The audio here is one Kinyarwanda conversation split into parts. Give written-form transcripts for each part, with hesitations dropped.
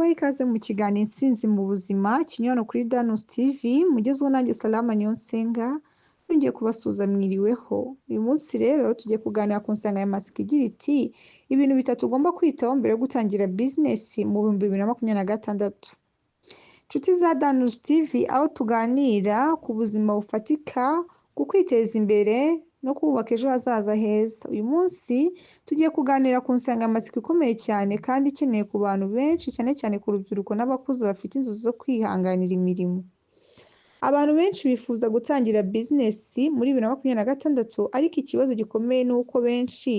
ndabaha ikaze mu kiganiro intsinzi mu buzima kinyurano kuri Danus TV mugezweho nanjye Salama Niyonsenga nongeye kubasuhuza mwiriweho. Uyu munsi rero tugiye kuganira ku nsanganyamatsiko igira iti ibintu bitatu ugomba kwitaho mbere yo gutangira business mu 2026. Nshuti za Danus TV aho tuganira ku buzima bufatika, ku kwiteza imbere no kubaka ejo hazaza heza. Uyu munsi tugiye kuganira ku nsanganyamatsiko ikomeye cyane kandi ikeneye ku bantu benshi, cyane cyane ku rubyiruko n'abakuze bafite inzozi zo kwihanganira imirimo. Abantu benshi bifuza gutangira business muri 2026, ariko ikibazo gikomeye ni uko benshi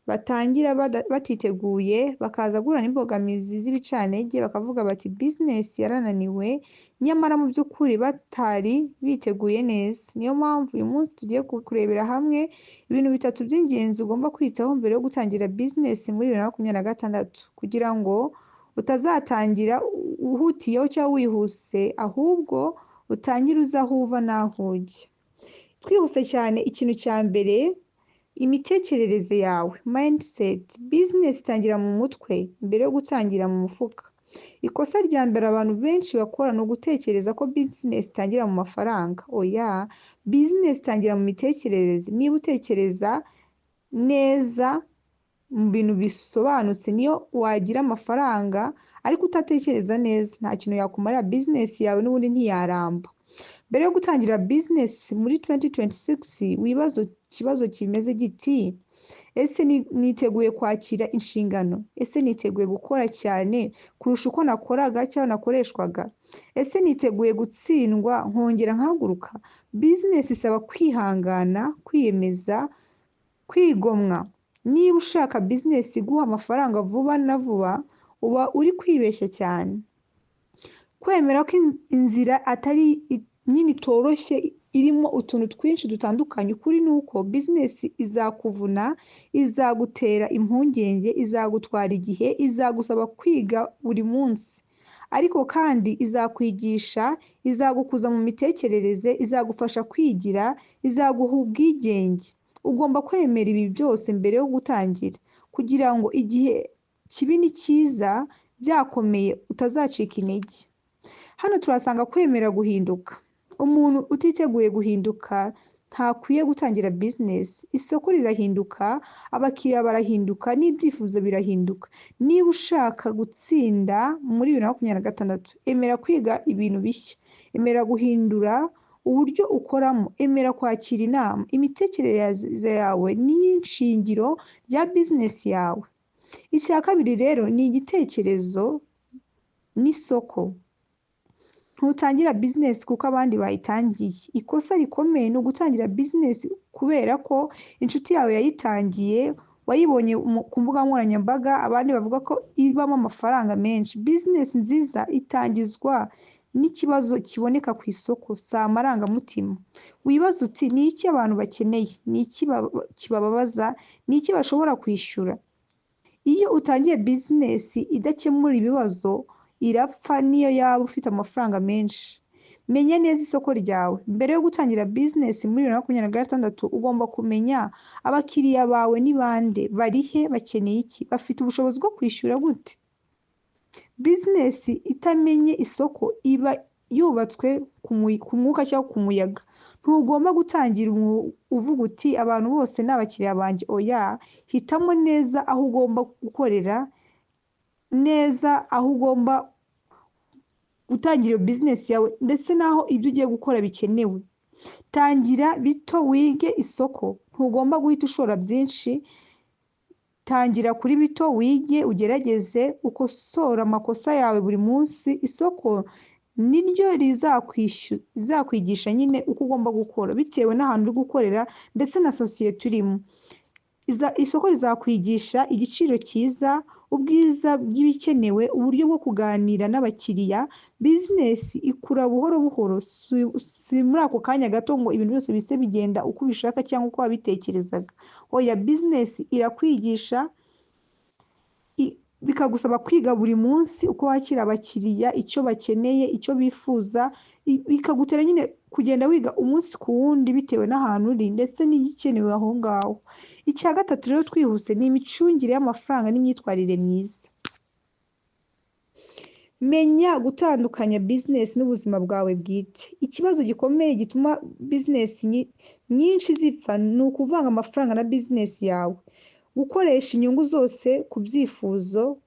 batangira batiteguye, bakaza guhura n'imbogamizi z'ibicantege, bakavuga bati business yarananiwe, nyamara mu by'ukuri batari biteguye neza. Niyo mpamvu uyu munsi tugiye kurebera hamwe ibintu bitatu by'ingenzi ugomba kwitaho mbere yo gutangira business muri 2026, kugira ngo utazatangira uhutiyeho cyangwa wihuse, ahubwo utangire uzi aho uva n'aho ujya. Twihuse cyane, ikintu cya mbere, imitekerereze yawe, mindset. Business itangira mu mutwe mbere yo gutangira mu mufuka. Ikosa rya mbere abantu benshi bakora ni ugutekereza ko business itangira mu mafaranga. Oya, business itangira mu mitekerereze. Niba utekereza neza mu bintu bisobanutse, niyo wagira amafaranga ariko utatekereza neza, nta kintu yakumarira. Business yawe n'ubundi ntiyaramba. Mbere yo gutangira business muri 2026, wibaza ikibazo kimeze giti: ese niteguye kwakira inshingano? Ese niteguye gukora cyane kurusha uko nakoraga cyangwa nakoreshwaga? Ese niteguye gutsindwa nkongera nkahaguruka? Business isaba kwihangana, kwiyemeza, kwigomwa. Niba ushaka business iguha amafaranga vuba na vuba, uba uri kwibeshya cyane. Kwemera ko inzira atari nyine itoroshye, irimo utuntu twinshi dutandukanye. Ukuri ni uko business izakuvuna, izagutera impungenge, izagutwara igihe, izagusaba kwiga buri munsi, ariko kandi izakwigisha, izagukuza mu mitekerereze, izagufasha kwigira, izaguha ubwigenge. Ugomba kwemera ibi byose mbere yo gutangira, kugira ngo igihe kibi ni cyiza byakomeye utazacika intege. Hano turasanga kwemera guhinduka. Umuntu utiteguye guhinduka ntakwiye gutangira business. Isoko rirahinduka, abakiriya barahinduka, n'ibyifuzo birahinduka. Niba ushaka gutsinda muri 2026, emera kwiga ibintu bishya, emera guhindura uburyo ukoramo, emera kwakira inama. Imitekerereze yawe ni ishingiro rya business yawe. Icya kabiri rero ni igitekerezo n'isoko. Ntutangira business kuko abandi bayitangiye. Ikosa rikomeye ni ugutangira business kubera ko inshuti yawe yayitangiye, wayibonye ku mbuga nkoranyambaga, abandi bavuga ko ibamo amafaranga menshi. Business nziza itangizwa n'ikibazo kiboneka ku isoko, si amarangamutima. Wibaza uti ni iki abantu bakeneye, ni iki kibababaza, ni iki bashobora kwishyura? Iyo utangiye business idakemura ibibazo, irapfa niyo yaba ufite amafaranga menshi. Menya neza isoko ryawe. Mbere yo gutangira business muri 2026, ugomba kumenya abakiriya bawe ni bande, barihe, bakeneye iki, bafite ubushobozi bwo kwishyura gute. Business itamenye isoko iba yubatswe ku mwuka cyangwa ku muyaga. Ntugomba gutangira uvuga uti abantu bose ni abakiriya banjye. Oya, hitamo neza aho ugomba gukorera, neza aho ugomba gutangira iyo business yawe, ndetse n'aho ibyo ugiye gukora bikenewe. Tangira bito, wige isoko. Ntugomba guhita ushora byinshi. Tangira kuri bito, wige, ugerageze, ukosora amakosa yawe buri munsi. Isoko niryo rizakwigisha nyine uko ugomba gukora, bitewe n'ahantu uri gukorera ndetse na sosiyete urimo. Isoko rizakwigisha igiciro cyiza, ubwiza bw'ibikenewe, uburyo bwo kuganira n'abakiriya. Business ikura buhoro buhoro, si muri ako kanya gato ngo ibintu byose bise bigenda uko ubishaka cyangwa uko wabitekerezaga. Oya, business irakwigisha, bikagusaba kwiga buri munsi uko wakira abakiriya, icyo bakeneye, icyo bifuza, bikagutera nyine kugenda wiga umunsi ku wundi bitewe n'ahantu uri ndetse n'igikenewe aho ngaho. Icya gatatu rero twihuse, ni imicungire y'amafaranga n'imyitwarire myiza. menya gutandukanya business n'ubuzima bwawe bwite. Ikibazo gikomeye gituma business nyinshi zipfa ni ukuvanga amafaranga na business yawe, gukoresha inyungu zose ku byifuzo,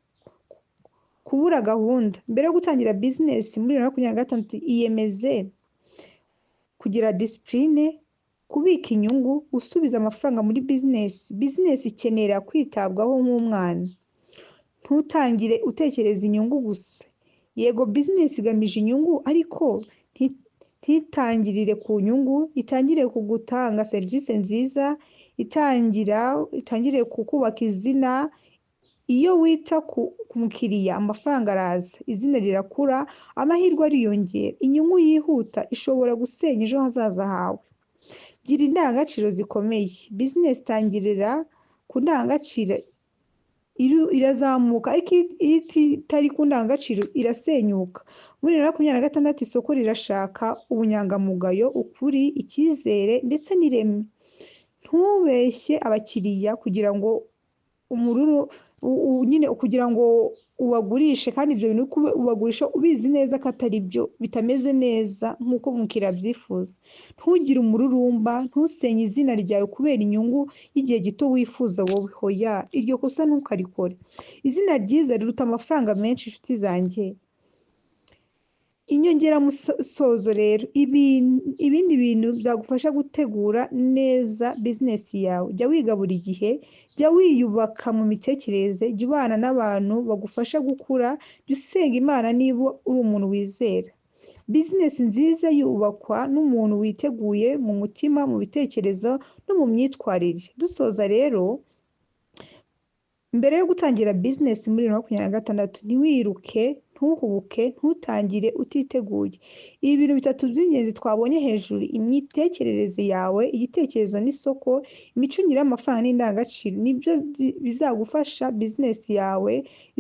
kubura gahunda. Mbere yo gutangira business muri 2026 iyemeze kugira discipline, kubika inyungu, gusubiza amafaranga muri business. Business ikenera kwitabwaho nk'umwana. Ntutangire utekereza inyungu gusa. Yego business igamije inyungu, ariko ntitangirire ku nyungu, itangire ku gutanga serivisi nziza, itangire ku kubaka izina. Iyo wita ku mukiriya amafaranga araza, izina rirakura, amahirwe ariyongera. Inyungu yihuta ishobora gusenya ejo hazaza hawe. Gira indangagaciro zikomeye. Business itangirira ku ndangagaciro irazamuka, ariko itari ku ndangagaciro irasenyuka. Muri 2026 isoko rirashaka ubunyangamugayo, ukuri, icyizere ndetse n'ireme. Ntubeshye abakiriya kugira ngo kugira ngo ubagurishe, kandi ibyo bintu ubagurisha ubizi neza ko atari byo, bitameze neza nk'uko umukiriya abyifuza. Ntugire umururumba, ntusenye izina ryawe kubera inyungu y'igihe gito wifuza wowe. Hoya, iryo kosa ntukarikore. Izina ryiza riruta amafaranga menshi, inshuti zanjye. Inyongeramusozo rero, ibindi bintu byagufasha gutegura neza business yawe. Jya wiga buri gihe, jya wiyubaka mu mitekerereze, jya ubana n'abantu bagufasha gukura, jya usenga Imana niba uri umuntu wizera. Business nziza yubakwa n'umuntu witeguye mu mutima, mu bitekerezo no mu myitwarire. Dusoza rero, mbere yo gutangira business muri 2026 ntiwiruke, ntuhubuke, ntutangire utiteguye. Ibi bintu bitatu by'ingenzi twabonye hejuru: imitekerereze yawe, igitekerezo n'isoko, imicungire y'amafaranga n'indangagaciro, nibyo bizagufasha business yawe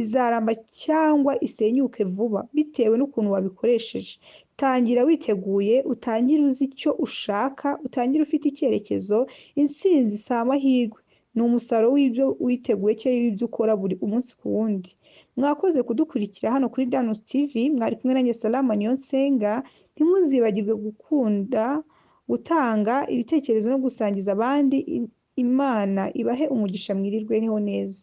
izaramba cyangwa isenyuke vuba bitewe n'ukuntu wabikoresheje. Tangira witeguye, utangire uzi icyo ushaka, utangire ufite icyerekezo. Intsinzi si amahirwe, ni umusaruro w'ibyo witeguye cyangwa w'ibyo ukora buri umunsi ku wundi. Mwakoze kudukurikira hano kuri Danus TV. Mwari kumwe nanjye Salama Niyonsenga. Ntimuzibagirwe gukunda, gutanga ibitekerezo no gusangiza abandi. Imana ibahe umugisha, mwirirweho neza.